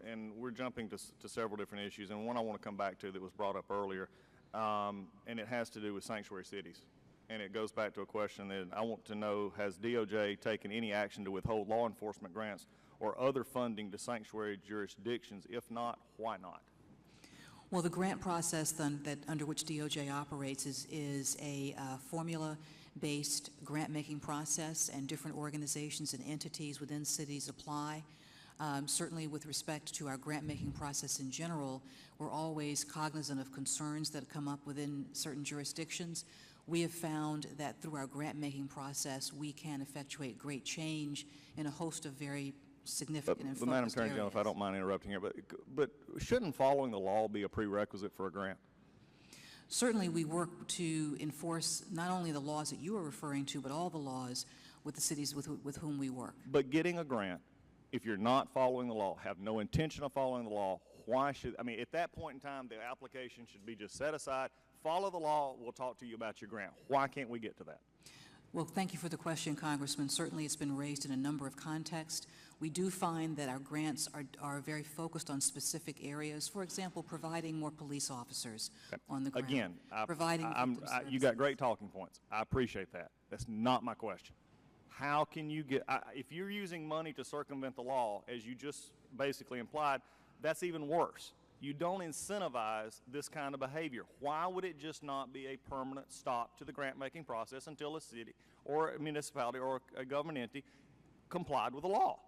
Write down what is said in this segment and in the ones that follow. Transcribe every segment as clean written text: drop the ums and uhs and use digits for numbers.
and we're jumping to several different issues, and one I want to come back to that was brought up earlier, and it has to do with sanctuary cities. And it goes back to a question that I want to know, has DOJ taken any action to withhold law enforcement grants or other funding to sanctuary jurisdictions? If not, why not? Well, the grant process then, under which DOJ operates is a formula-based grant-making process, and different organizations and entities within cities apply. Certainly with respect to our grant-making process in general, we're always cognizant of concerns that come up within certain jurisdictions. We have found that through our grant-making process, we can effectuate great change in a host of very significant and focused But Madam Attorney General, if I don't mind interrupting here, but shouldn't following the law be a prerequisite for a grant? Certainly we work to enforce not only the laws that you are referring to, but all the laws with the cities with whom we work. But getting a grant, if you're not following the law, have no intention of following the law, why should, I mean, at that point in time, the application should be just set aside, follow the law, we'll talk to you about your grant. Why can't we get to that? Well, thank you for the question, Congressman. Certainly it's been raised in a number of contexts. We do find that our grants are very focused on specific areas. For example, providing more police officers on the ground. Again, you got great talking points. I appreciate that. That's not my question. How can you get, if you're using money to circumvent the law, as you just basically implied, that's even worse. You don't incentivize this kind of behavior. Why would it just not be a permanent stop to the grant-making process until a city or a municipality or a government entity complied with the law?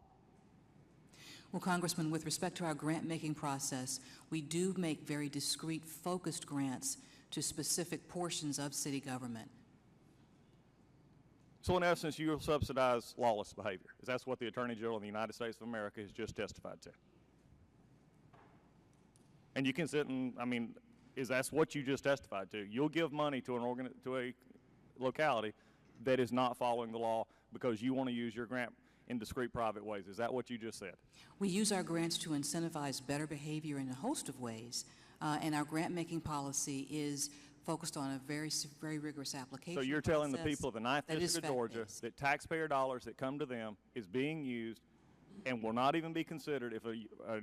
Well, Congressman, with respect to our grant-making process, we do make very discrete, focused grants to specific portions of city government. So in essence, you'll subsidize lawless behavior. That's what the Attorney General of the United States of America has just testified to. And you can sit and, I mean, that's what you just testified to. You'll give money to a locality that is not following the law because you want to use your grant in discrete private ways. Is that what you just said? We use our grants to incentivize better behavior in a host of ways, and our grant-making policy is focused on a very rigorous application So you're telling the people of the 9th District of Georgia that taxpayer dollars that come to them is being used and will not even be considered if a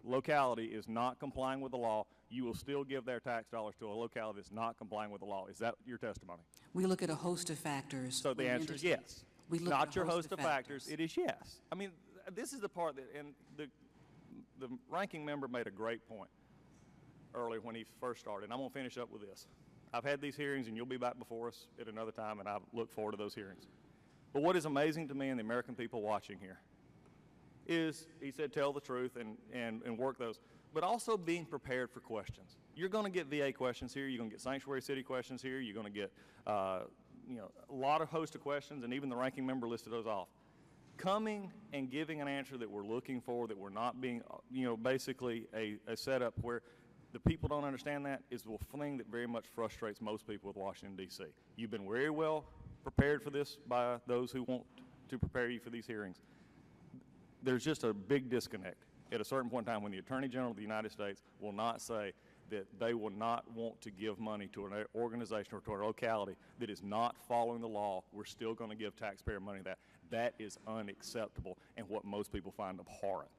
locality is not complying with the law, you will still give their tax dollars to a locality that's not complying with the law. Is that your testimony? We look at a host of factors. So the answer is yes. Not your host of factors. It is yes. I mean, this is the part that, and the ranking member made a great point earlier when he first started. And I'm going to finish up with this. I've had these hearings, and you'll be back before us at another time, and I look forward to those hearings. But what is amazing to me and the American people watching here is, he said, tell the truth and work those, but also being prepared for questions. You're going to get VA questions here. You're going to get sanctuary city questions here. You're going to get a lot of host of questions, and even the ranking member listed those off. Coming and giving an answer that we're looking for, that we're not being, basically a setup where the people don't understand, that is the thing that very much frustrates most people with Washington, D.C. You've been very well prepared for this by those who want to prepare you for these hearings. There's just a big disconnect at a certain point in time when the Attorney General of the United States will not say that they will not want to give money to an organization or to a locality that is not following the law. We're still going to give taxpayer money to that. That is unacceptable and what most people find abhorrent.